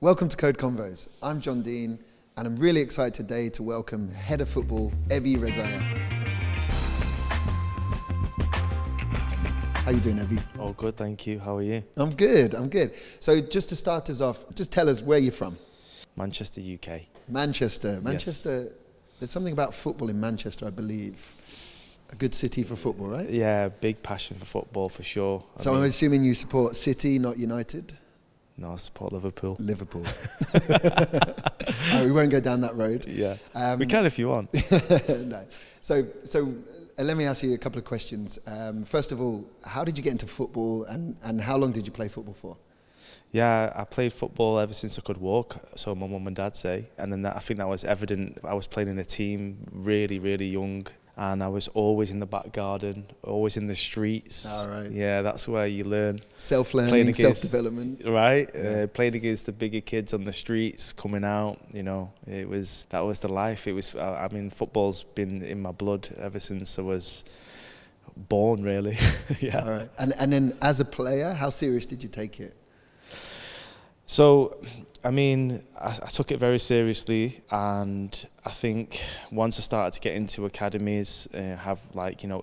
Welcome to KODE Konvos. I'm Jon Dean, and I'm really excited today to welcome Head of Football, Ebbie Rezayan. How you doing, Ebbie? Oh, good, thank you. How are you? I'm good. So just to start us off, just tell us where you're from. Manchester, UK. Manchester. Yes. There's something about football in Manchester, I believe. A good city for football, right? Yeah, big passion for football, for sure. I'm assuming you support City, not United? No, I support Liverpool. Liverpool. We won't go down that road. Yeah, we can if you want. No. So let me ask you a couple of questions. First of all, how did you get into football and how long did you play football for? Yeah, I played football ever since I could walk, so my mum and dad say. And then I think that was evident. I was playing in a team really, really young. And I was always in the back garden, always in the streets. All right. Yeah, that's where you learn. Self-learning, self-development. Right. Yeah. Playing against the bigger kids on the streets, coming out. You know, that was the life. It was. I mean, football's been in my blood ever since I was born. Really. Yeah. All right. And then as a player, how serious did you take it? So, I mean, I took it very seriously, and I think once I started to get into academies, have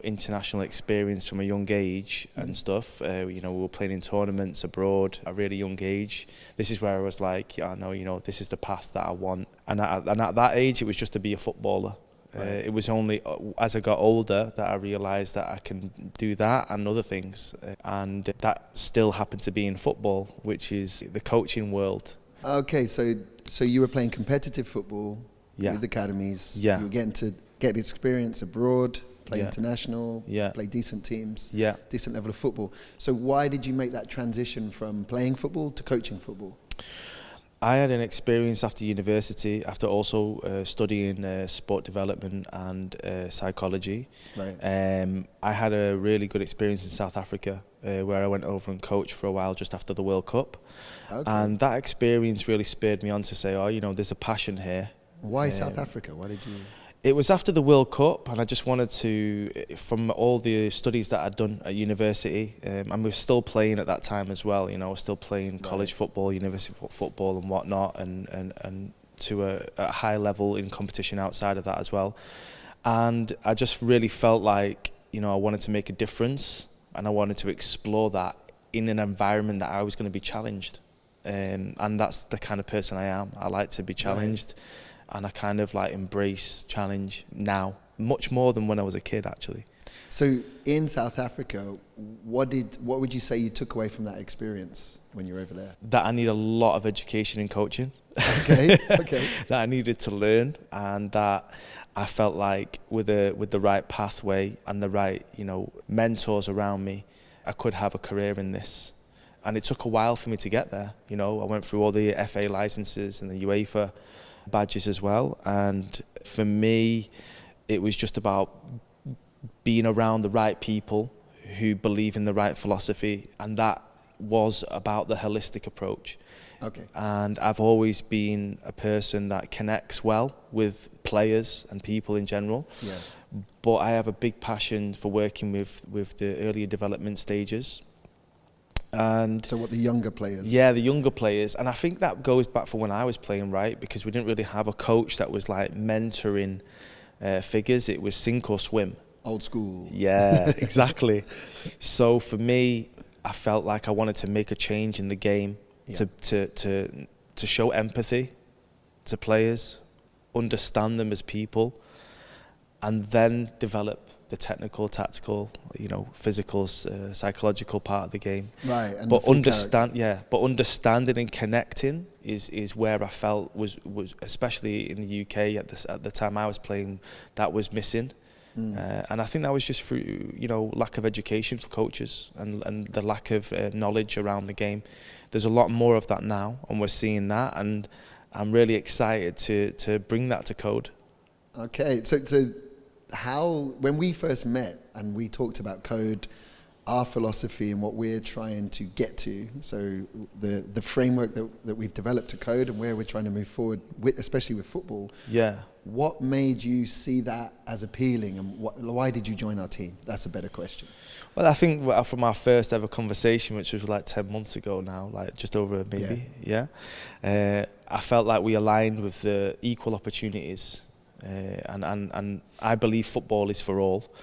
international experience from a young age and stuff. We were playing in tournaments abroad at a really young age. This is where I was like, yeah, I know, this is the path that I want. And at that age, it was just to be a footballer. Right. It was only as I got older that I realised that I can do that and other things. And that still happened to be in football, which is the coaching world. Okay, so you were playing competitive football with academies. Yeah. You were getting to get experience abroad, play international, play decent teams, decent level of football. So why did you make that transition from playing football to coaching football? I had an experience after university, after also studying sport development and psychology. Right. I had a really good experience in South Africa, where I went over and coached for a while just after the World Cup. Okay. And that experience really spurred me on to say, there's a passion here. Why South Africa? Why did you... It was after the World Cup, and I just wanted to, from all the studies that I'd done at university, and we were still playing at that time as well, I was still playing college football, university football and whatnot, and to a high level in competition outside of that as well. And I just really felt like, I wanted to make a difference, and I wanted to explore that in an environment that I was going to be challenged. And that's the kind of person I am. I like to be challenged. Right. And I kind of embrace challenge now, much more than when I was a kid, actually. So in South Africa, what would you say you took away from that experience when you were over there? That I need a lot of education in coaching. Okay. That I needed to learn, and that I felt like with the right pathway and the right mentors around me, I could have a career in this. And it took a while for me to get there. I went through all the FA licenses and the UEFA badges as well, and for me it was just about being around the right people who believe in the right philosophy, and that was about the holistic approach. Okay. And I've always been a person that connects well with players and people in general. Yeah. But I have a big passion for working with the earlier development stages. And so what, the younger players? Yeah, the younger players. And I think that goes back from when I was playing, right? Because we didn't really have a coach that was mentoring figures. It was sink or swim. Old school. Yeah, exactly. So for me, I felt like I wanted to make a change in the game, to show empathy to players, understand them as people, and then develop the technical, tactical, physical, psychological part of the game. Right. And but understanding and connecting is where I felt was especially in the UK at the time I was playing, that was missing. And I think that was just through lack of education for coaches and the lack of knowledge around the game. There's a lot more of that now, and we're seeing that, and I'm really excited to bring that to KODE. Okay, so when we first met and we talked about KODE, our philosophy and what we're trying to get to, so the framework that we've developed at KODE and where we're trying to move forward with, especially with football. Yeah. What made you see that as appealing, and why did you join our team? That's a better question. Well, I think from our first ever conversation, which was like 10 months ago now, like just over maybe, I felt like we aligned with the equal opportunities, and I believe football is for all,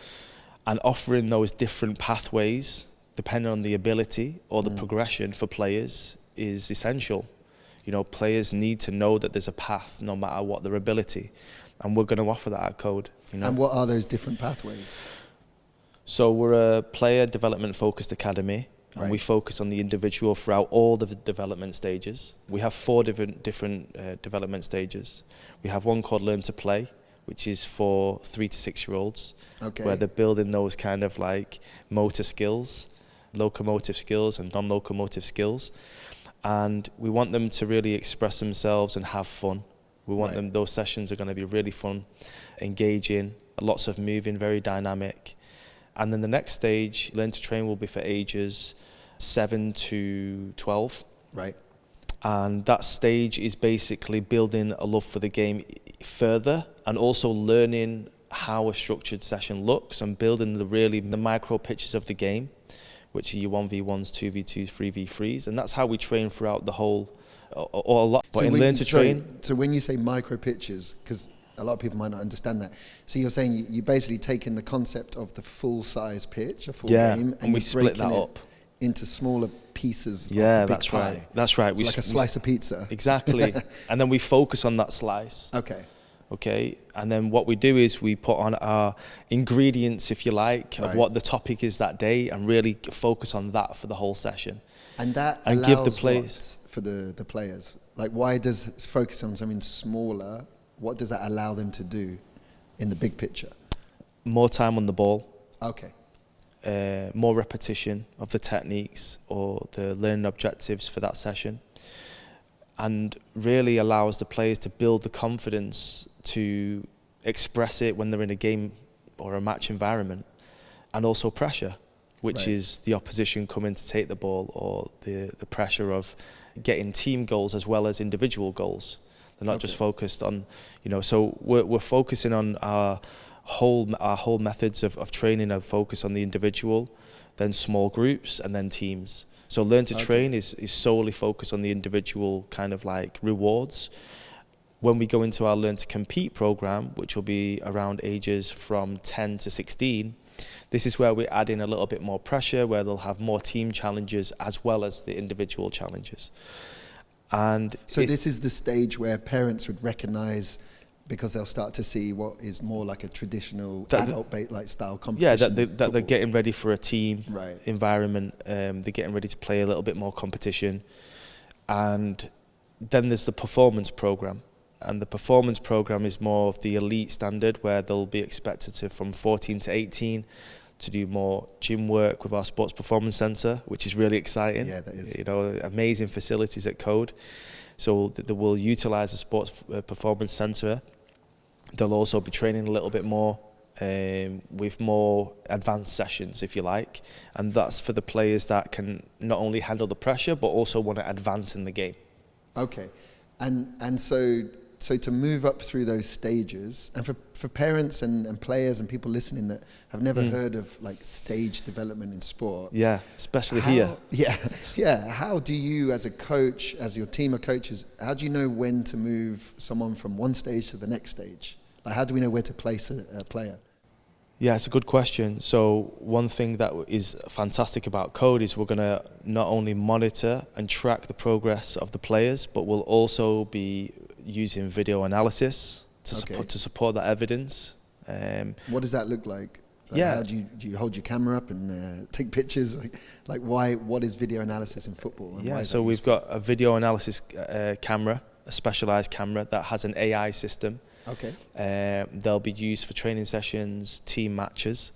and offering those different pathways depending on the ability or the progression for players is essential. You know, players need to know that there's a path no matter what their ability, and we're going to offer that at KODE. You know? And what are those different pathways? So we're a player development focused academy, and Right. we focus on the individual throughout all the development stages. We have 4 different development stages. We have one called Learn to Play, which is for 3 to 6 year olds, where they're building those kind of like motor skills, locomotive skills and non-locomotive skills. And we want them to really express themselves and have fun. We want them, those sessions are going to be really fun, engaging, lots of moving, very dynamic. And then the next stage, Learn to Train, will be for ages 7 to 12. Right. And that stage is basically building a love for the game further, and also learning how a structured session looks and building the micro pitches of the game, which are your 1v1s, 2v2s, 3v3s. And that's how we train throughout the whole, or a lot. But in Learn to Train. So when you say micro pitches, because a lot of people might not understand that. So you're saying you basically taking the concept of the full size pitch, a full game, and we split that up into smaller pieces. Yeah, of the big that's pie. right. That's right. It's like a slice of pizza. Exactly. And then we focus on that slice. Okay. And then what we do is we put on our ingredients, if you like, of what the topic is that day, and really focus on that for the whole session. And that and allows give the players for the players. Like, why does focus on something smaller? What does that allow them to do in the big picture? More time on the ball. Okay. More repetition of the techniques or the learning objectives for that session, and really allows the players to build the confidence to express it when they're in a game or a match environment, and also pressure, which is the opposition coming to take the ball, or the pressure of getting team goals as well as individual goals. They're not just focused on, so we're focusing on our whole methods of training are focused on the individual, then small groups, and then teams. So Learn to Train is solely focused on the individual kind of like rewards. When we go into our Learn to Compete program, which will be around ages from 10 to 16, this is where we add in a little bit more pressure, where they'll have more team challenges as well as the individual challenges. And so this is the stage where parents would recognize, because they'll start to see what is more like a traditional adult-like style competition. Yeah, that they're getting ready for a team environment. They're getting ready to play a little bit more competition. And then there's the performance program. And the performance program is more of the elite standard, where they'll be expected to, from 14 to 18, to do more gym work with our Sports Performance Centre, which is really exciting. Yeah, that is. Amazing facilities at KODE. So they will utilise the Sports Performance Centre. They'll also be training a little bit more with more advanced sessions, if you like. And that's for the players that can not only handle the pressure, but also want to advance in the game. Okay. And so to move up through those stages, and for parents and players and people listening that have never heard of like stage development in sport. Yeah, especially here. Yeah. How do you, as a coach, as your team of coaches, how do you know when to move someone from one stage to the next stage? Like, how do we know where to place a player? Yeah, it's a good question. So one thing that is fantastic about KODE is we're going to not only monitor and track the progress of the players, but we'll also be using video analysis to support that evidence. What does that look like? How do you hold your camera up and take pictures? Like why? What is video analysis in football? And So we've got a video analysis camera, a specialised camera that has an AI system. They'll be used for training sessions, team matches,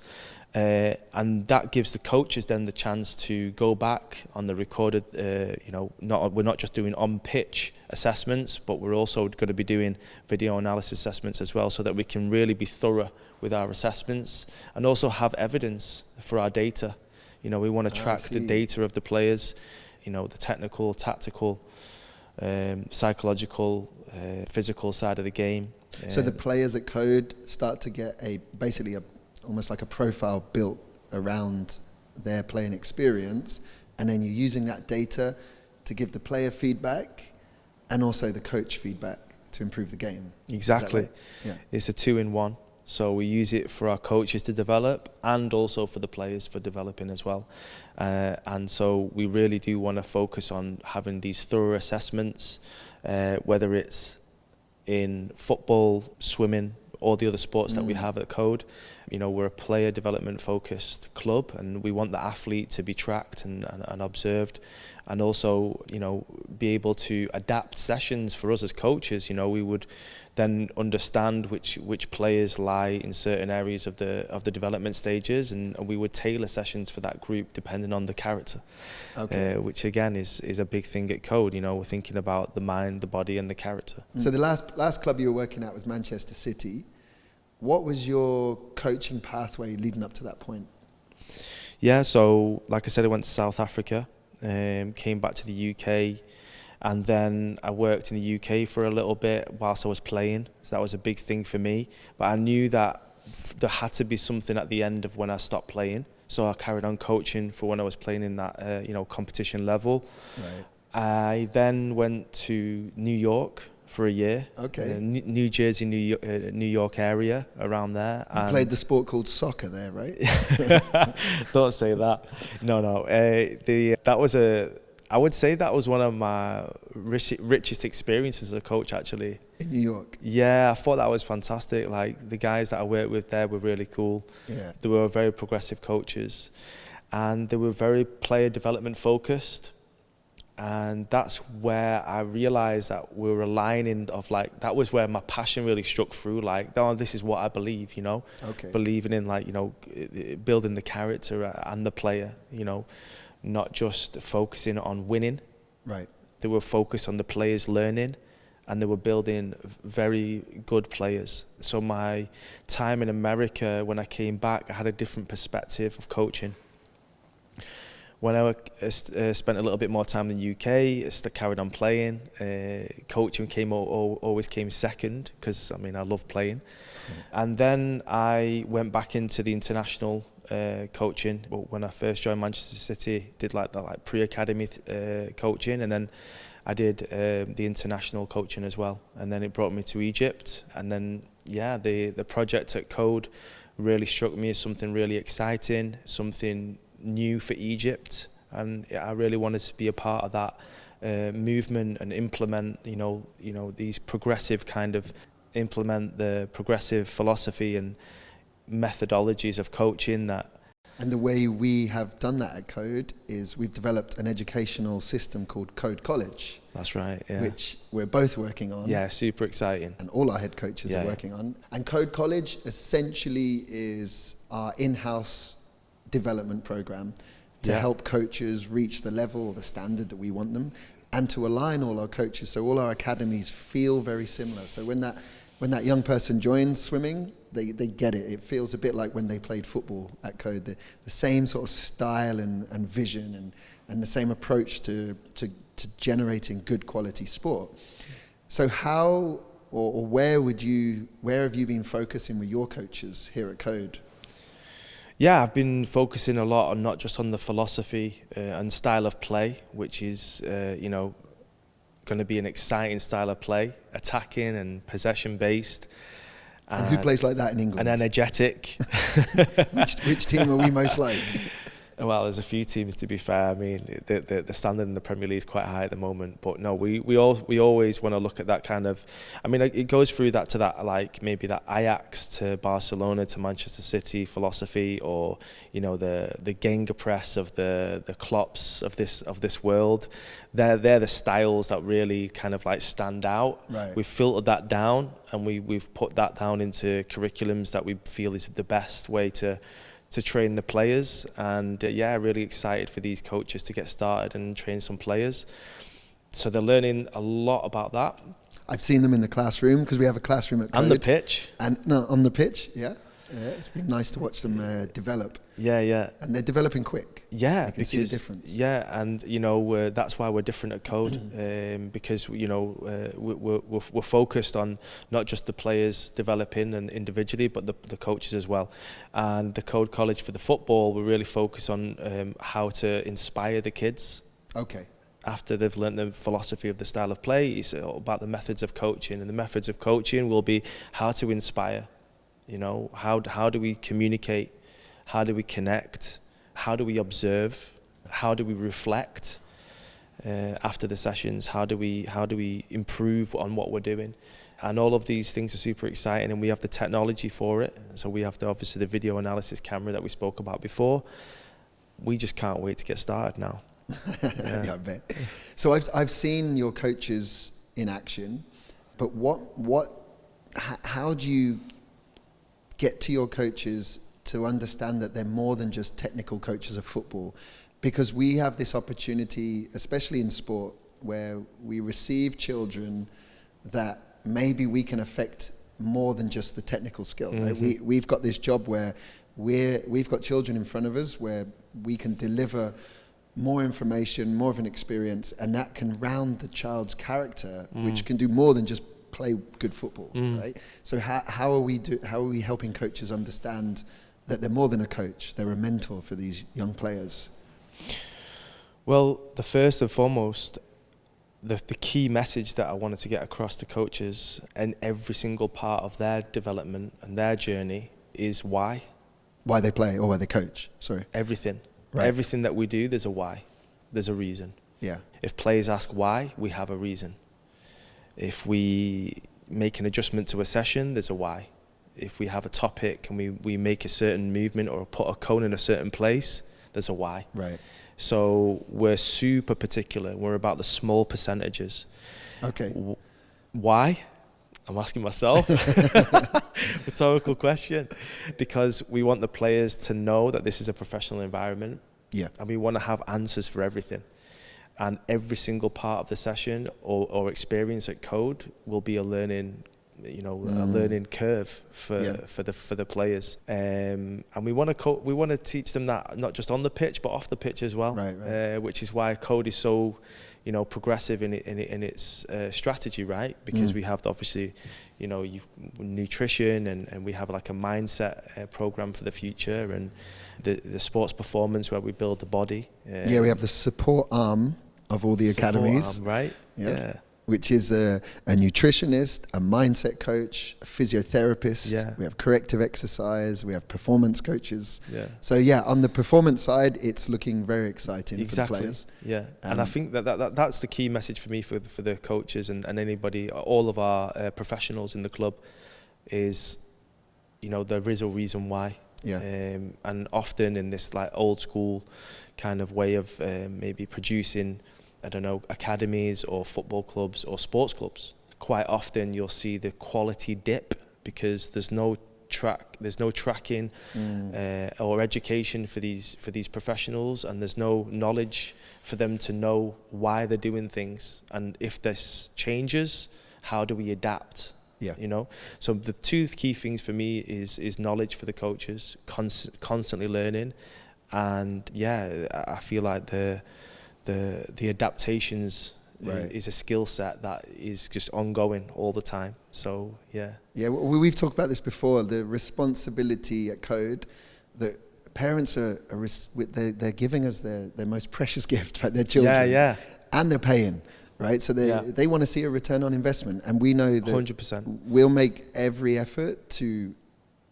and that gives the coaches then the chance to go back on the recorded. We're not just doing on-pitch assessments, but we're also going to be doing video analysis assessments as well, so that we can really be thorough with our assessments and also have evidence for our data. We want to track the data of the players, the technical, tactical, psychological, physical side of the game. So the players at KODE start to get basically almost like a profile built around their playing experience, and then you're using that data to give the player feedback and also the coach feedback to improve the game. Exactly. Right? Yeah. It's a 2-in-1. So we use it for our coaches to develop and also for the players for developing as well. And so we really do want to focus on having these thorough assessments, whether it's in football, swimming, all the other sports that we have at KODE. You know, we're a player development focused club, and we want the athlete to be tracked and observed, and also, you know, be able to adapt sessions for us as coaches. You know, we would then understand which players lie in certain areas of the development stages, and we would tailor sessions for that group depending on the character. Okay. Which again is a big thing at KODE. You know, we're thinking about the mind, the body, and the character. So the last club you were working at was Manchester City. What was your coaching pathway leading up to that point? Yeah, so like I said, I went to South Africa, came back to the UK, and then I worked in the UK for a little bit whilst I was playing. So that was a big thing for me. But I knew that there had to be something at the end of when I stopped playing. So I carried on coaching for when I was playing in that competition level. Right. I then went to New York for a year. Okay. New Jersey, New York area, around there. You played the sport called soccer there, right? Don't say that. No. I would say that was one of my richest experiences as a coach, actually. In New York? Yeah, I thought that was fantastic. Like, the guys that I worked with there were really cool. Yeah. They were very progressive coaches, and they were very player development focused. And that's where I realized that we were aligning of, like, that was where my passion really struck through. Like, oh, this is what I believe, you know. Okay. Believing in, like, you know, building the character and the player, you know, not just focusing on winning. Right. They were focused on the players learning, and they were building very good players. So my time in America, when I came back, I had a different perspective of coaching. When I spent a little bit more time in the UK, I still carried on playing. Coaching always came second, because, I mean, I love playing. And then I went back into the international coaching. But when I first joined Manchester City, did like pre-academy coaching, and then I did the international coaching as well. And then it brought me to Egypt. And then, yeah, the project at KODE really struck me as something really exciting, something new for Egypt, and I really wanted to be a part of that movement and implement, you know, these progressive implement the progressive philosophy and methodologies of coaching that. And the way we have done that at KODE is we've developed an educational system called KODE College. That's right, yeah. Which we're both working on. Yeah, super exciting. And all our head coaches are working on. And KODE College essentially is our in-house development program to help coaches reach the level or the standard that we want them, and to align all our coaches so all our academies feel very similar. So when that young person joins swimming, they get it. It feels a bit like when they played football at KODE, the same sort of style and vision and the same approach to generating good quality sport. So how or where have you been focusing with your coaches here at KODE? Yeah, I've been focusing a lot on not just on the philosophy and style of play, which is, you know, going to be an exciting style of play, attacking and possession-based. And who plays like that in England? And energetic. Which team are we most like? Well, there's a few teams, to be fair. I mean, the standard in the Premier League is quite high at the moment. But no, we always want to look at that kind of. I mean, it goes through that to that, like, maybe that Ajax to Barcelona to Manchester City philosophy, or, you know, the Gegenpress of the Klopps of this world. They're the styles that really kind of like stand out. Right. We've filtered that down, and we've put that down into curriculums that we feel is the best way to train the players. And really excited for these coaches to get started and train some players. So they're learning a lot about that. I've seen them in the classroom, because we have a classroom at KODE. And the pitch. And no, on the pitch, yeah. Yeah, it's been nice to watch them develop. Yeah. And they're developing quick. Yeah, you can see the difference. Yeah, and that's why we're different at KODE, because we're focused on not just the players developing and individually, but the coaches as well. And the KODE College for the football, we really focus on how to inspire the kids. Okay. After they've learned the philosophy of the style of play, it's all about the methods of coaching, and the methods of coaching will be how to inspire. How do we communicate? How do we connect? How do we observe? How do we reflect after the sessions? How do we improve on what we're doing? And all of these things are super exciting, and we have the technology for it. So we have obviously the video analysis camera that we spoke about before. We just can't wait to get started now. Yeah, I bet. So I've seen your coaches in action, but how do you get to your coaches to understand that they're more than just technical coaches of football? Because we have this opportunity, especially in sport, where we receive children that maybe we can affect more than just the technical skill. Mm-hmm. Right? We've got this job where we've got children in front of us where we can deliver more information, more of an experience, and that can round the child's character, which can do more than just play good football, right? So how are we helping coaches understand that they're more than a coach, they're a mentor for these young players? Well, the first and foremost, the key message that I wanted to get across to coaches in every single part of their development and their journey is why. Why they play or why they coach, sorry. Everything. Right. Everything that we do, there's a why. There's a reason. Yeah. If players ask why, we have a reason. If we make an adjustment to a session, there's a why. If we have a topic and we make a certain movement or put a cone in a certain place, there's a why. Right. So we're super particular. We're about the small percentages. Okay. Why? I'm asking myself. Rhetorical question. Because we want the players to know that this is a professional environment. Yeah. And we want to have answers for everything. And every single part of the session or experience at KODE will be a learning, a learning curve for the players. And we want to teach them that not just on the pitch but off the pitch as well. Right. Which is why KODE is so, progressive in its strategy, right? Because we have obviously, nutrition and we have like a mindset program for the future, and the sports performance where we build the body. We have the support arm of all the academies, right? Yeah. Which is a nutritionist, a mindset coach, a physiotherapist. Yeah. We have corrective exercise. We have performance coaches. Yeah. So on the performance side, it's looking very exciting for the players. Yeah. And I think that's the key message for me for the coaches and anybody, all of our professionals in the club, is there is a reason why. Yeah. And often in this like old school kind of way of maybe producing, I don't know, academies or football clubs or sports clubs, quite often you'll see the quality dip because there's no tracking or education for these professionals, and there's no knowledge for them to know why they're doing things, and if this changes, how do we adapt? Yeah. So the two key things for me is knowledge for the coaches, constantly learning, and I feel like the adaptations is a skill set that is just ongoing all the time. So we've talked about this before. The responsibility at KODE, that parents they're giving us their most precious gift, right? Their children, and they're paying. Right, so they want to see a return on investment, and we know that 100%. We'll make every effort to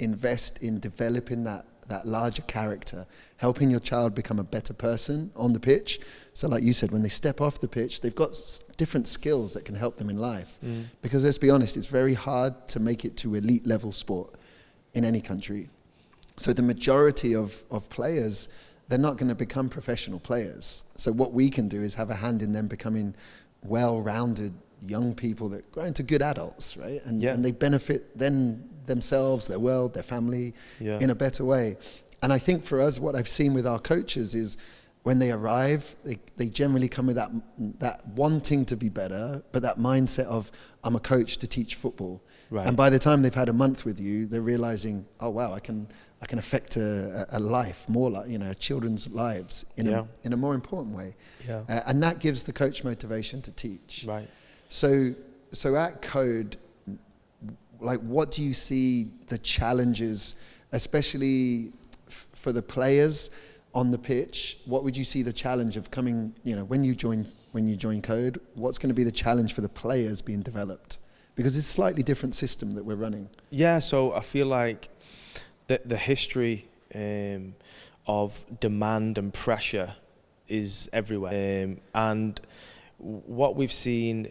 invest in developing that larger character, helping your child become a better person on the pitch. So like you said, when they step off the pitch, they've got different skills that can help them in life. Because let's be honest, it's very hard to make it to elite level sport in any country. So the majority of players, they're not going to become professional players. So what we can do is have a hand in them becoming well-rounded young people that grow into good adults, right? And they benefit then themselves, their world, their family in a better way. And I think for us, what I've seen with our coaches is when they arrive, they generally come with that wanting to be better, but that mindset of, I'm a coach to teach football. Right. And by the time they've had a month with you, they're realizing, oh wow, I can affect a life more, like, you know, children's lives in a more important way. Yeah. And that gives the coach motivation to teach. Right. So at KODE, like, what do you see the challenges, especially for the players on the pitch? What would you see the challenge of coming, you know, when you join KODE, what's going to be the challenge for the players being developed? Because it's a slightly different system that we're running. Yeah, so I feel like the history of demand and pressure is everywhere. And what we've seen,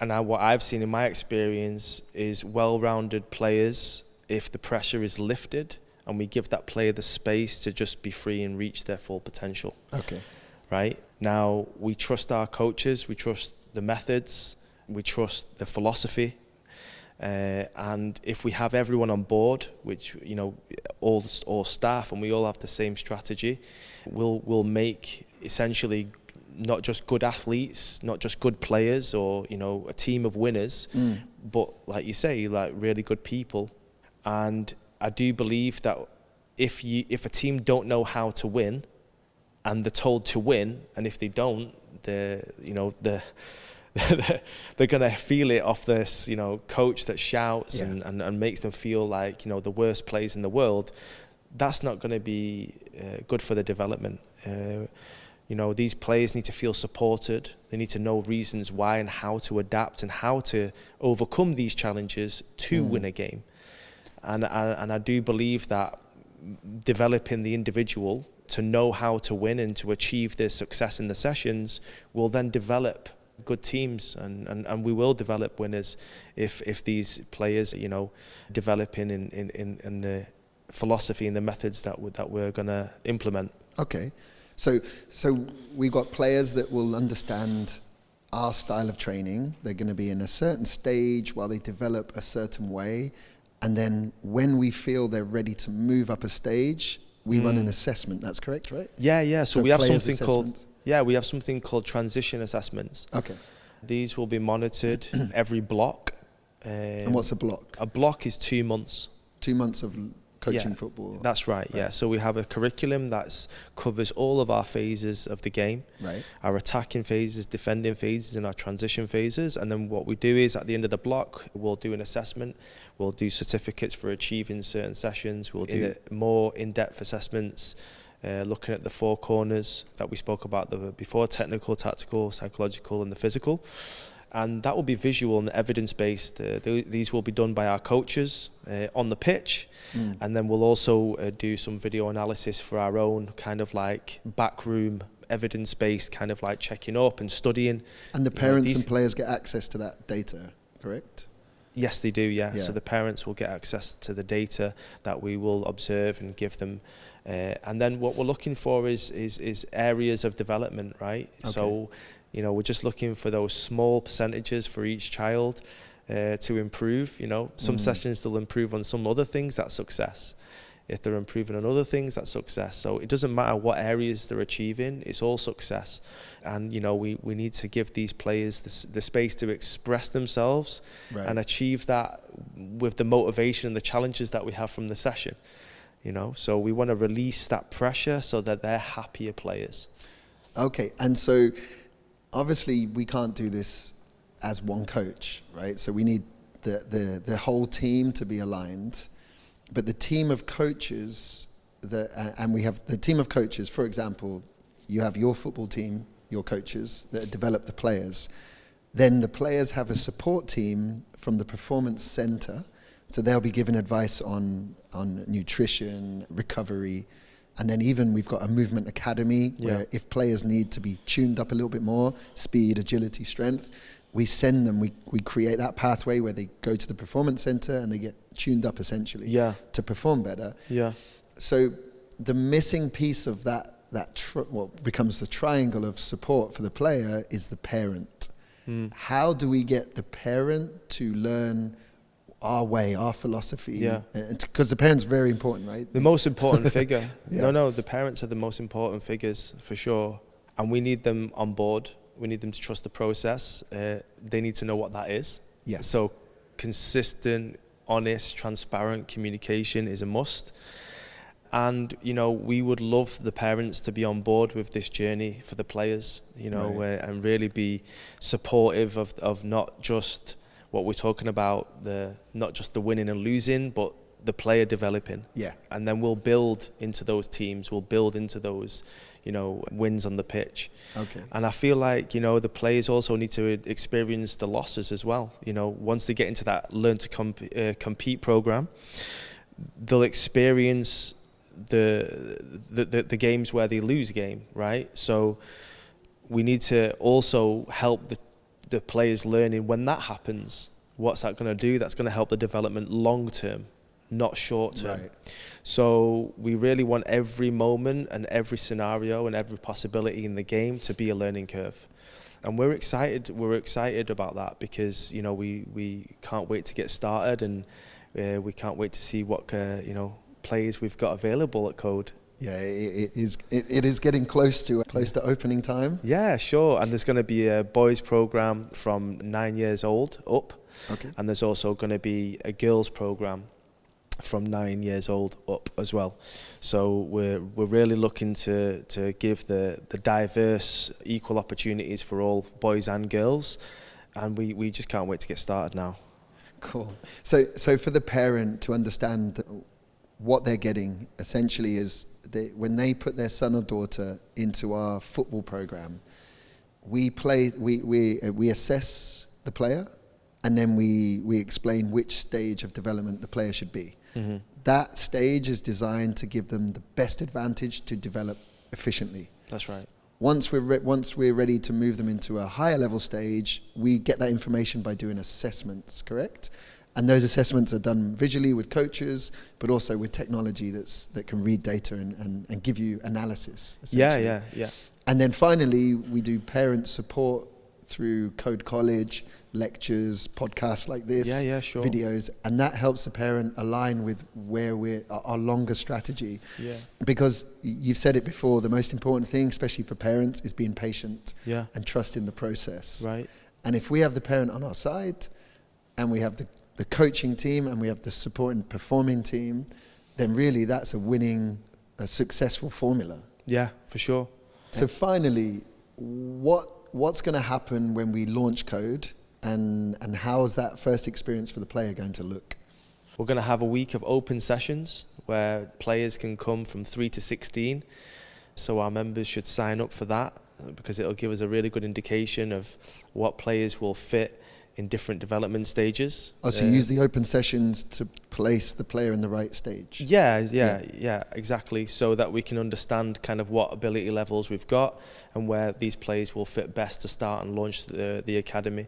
and what I've seen in my experience, is well-rounded players, if the pressure is lifted and we give that player the space to just be free and reach their full potential. Okay. Right? Now, we trust our coaches, we trust the methods, we trust the philosophy. And if we have everyone on board, which, you know, all staff, and we all have the same strategy, we'll make essentially not just good athletes, not just good players, or, you know, a team of winners, but, like you say, like really good people. And I do believe that if a team don't know how to win, and they're told to win, and if they don't, they're gonna feel it off this, you know, coach that shouts and makes them feel like, you know, the worst players in the world. That's not going to be good for the development. You know, these players need to feel supported. They need to know reasons why and how to adapt and how to overcome these challenges to win a game. And I do believe that developing the individual to know how to win and to achieve their success in the sessions will then develop good teams, and we will develop winners if these players, you know, developing in the philosophy and the methods that we're going to implement. Okay. So we've got players that will understand our style of training. They're going to be in a certain stage while they develop a certain way. And then when we feel they're ready to move up a stage, we run an assessment. That's correct, right? Yeah. So we have something called transition assessments. Okay. These will be monitored every block. And what's a block? A block is 2 months. 2 months of coaching football. That's right, yeah. So we have a curriculum that covers all of our phases of the game. Right. Our attacking phases, defending phases, and our transition phases. And then what we do is, at the end of the block, we'll do an assessment. We'll do certificates for achieving certain sessions. We'll do more in-depth assessments, looking at the 4 corners that we spoke about before: technical, tactical, psychological, and the physical. And that will be visual and evidence-based. These will be done by our coaches on the pitch. And then we'll also do some video analysis for our own kind of like backroom evidence-based kind of like checking up and studying. And the parents and players get access to that data, correct? Yes, they do, yeah. So the parents will get access to the data that we will observe and give them. And then what we're looking for is areas of development, right? Okay. So, you know, we're just looking for those small percentages for each child to improve. You know, some sessions they'll improve on some other things, that's success. If they're improving on other things, that's success. So it doesn't matter what areas they're achieving, it's all success. And, you know, we need to give these players the space to express themselves and achieve that with the motivation and the challenges that we have from the session. You know, so we want to release that pressure so that they're happier players. Okay, and so obviously we can't do this as one coach, right? So we need the whole team to be aligned. But the team of coaches, and we have the team of coaches, for example, you have your football team, your coaches that develop the players. Then the players have a support team from the performance center. So they'll be given advice on nutrition, recovery. And then even we've got a movement academy where if players need to be tuned up a little bit more, speed, agility, strength, we send them, we create that pathway where they go to the performance center and they get tuned up essentially to perform better. Yeah. So the missing piece of what becomes the triangle of support for the player is the parent. How do we get the parent to learn our way, our philosophy. Yeah. Because the parents are very important, right? The most important figure. Yeah. No, the parents are the most important figures for sure. And we need them on board. We need them to trust the process. They need to know what that is. Yeah. So consistent, honest, transparent communication is a must. And, you know, we would love the parents to be on board with this journey for the players, you know, Right. and really be supportive of not just what we're talking about, not just the winning and losing, but the player developing. Yeah. And then we'll build into those teams, we'll build into those, you know, wins on the pitch. Okay. And I feel like, you know, the players also need to experience the losses as well. You know, once they get into that learn to compete program, they'll experience the games where they lose a game, right? So we need to also help the players learning when that happens. What's that going to do? That's going to help the development long term, not short term. Right. So we really want every moment and every scenario and every possibility in the game to be a learning curve. And we're excited about that because, you know, we can't wait to get started, and we can't wait to see what you know, players we've got available at KODE. Yeah, it is getting close to opening time. Yeah, sure. And there's going to be a boys program from 9 years old up. Okay. And there's also going to be a girls program from 9 years old up as well. So we're really looking to give the diverse equal opportunities for all boys and girls, and we just can't wait to get started now. Cool. So for the parent to understand what they're getting essentially is when they put their son or daughter into our football program, we assess the player, and then we explain which stage of development the player should be. Mm-hmm. That stage is designed to give them the best advantage to develop efficiently. That's right. Once we're ready to move them into a higher level stage, we get that information by doing assessments, correct? And those assessments are done visually with coaches, but also with technology that can read data and give you analysis, essentially. Yeah. And then finally, we do parent support through KODE College, lectures, podcasts like this, sure. videos, and that helps the parent align with where our longer strategy. Yeah. Because you've said it before, the most important thing, especially for parents, is being patient and trust in the process. Right. And if we have the parent on our side, and we have the coaching team, and we have the support and performing team, then really that's a successful formula. Yeah, for sure. So finally, what's going to happen when we launch KODE, and how is that first experience for the player going to look? We're going to have a week of open sessions where players can come from 3 to 16. So our members should sign up for that, because it'll give us a really good indication of what players will fit in different development stages. Oh, so you use the open sessions to place the player in the right stage? Yeah, exactly. So that we can understand kind of what ability levels we've got and where these players will fit best to start and launch the academy.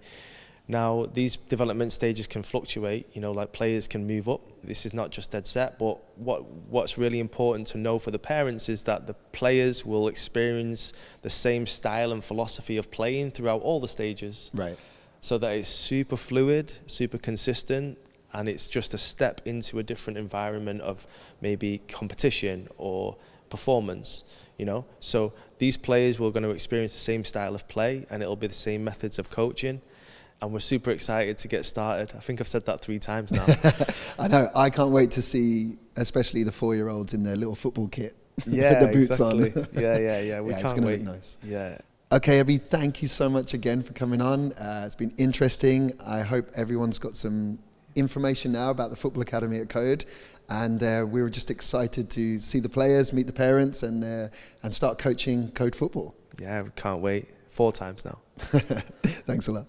Now, these development stages can fluctuate, you know, like players can move up. This is not just dead set, but what's really important to know for the parents is that the players will experience the same style and philosophy of playing throughout all the stages. Right. So that it's super fluid, super consistent, and it's just a step into a different environment of maybe competition or performance, you know. So these players were going to experience the same style of play, and it'll be the same methods of coaching. And we're super excited to get started. I think I've said that 3 times now. I know. I can't wait to see, especially the 4-year-olds in their little football kit Yeah, with the boots exactly. on. Yeah. We it's can't going to wait. look nice. Yeah. Okay, Ebbie, thank you so much again for coming on. It's been interesting. I hope everyone's got some information now about the Football Academy at KODE. And we were just excited to see the players, meet the parents, and start coaching KODE football. Yeah, we can't wait. 4 times now. Thanks a lot.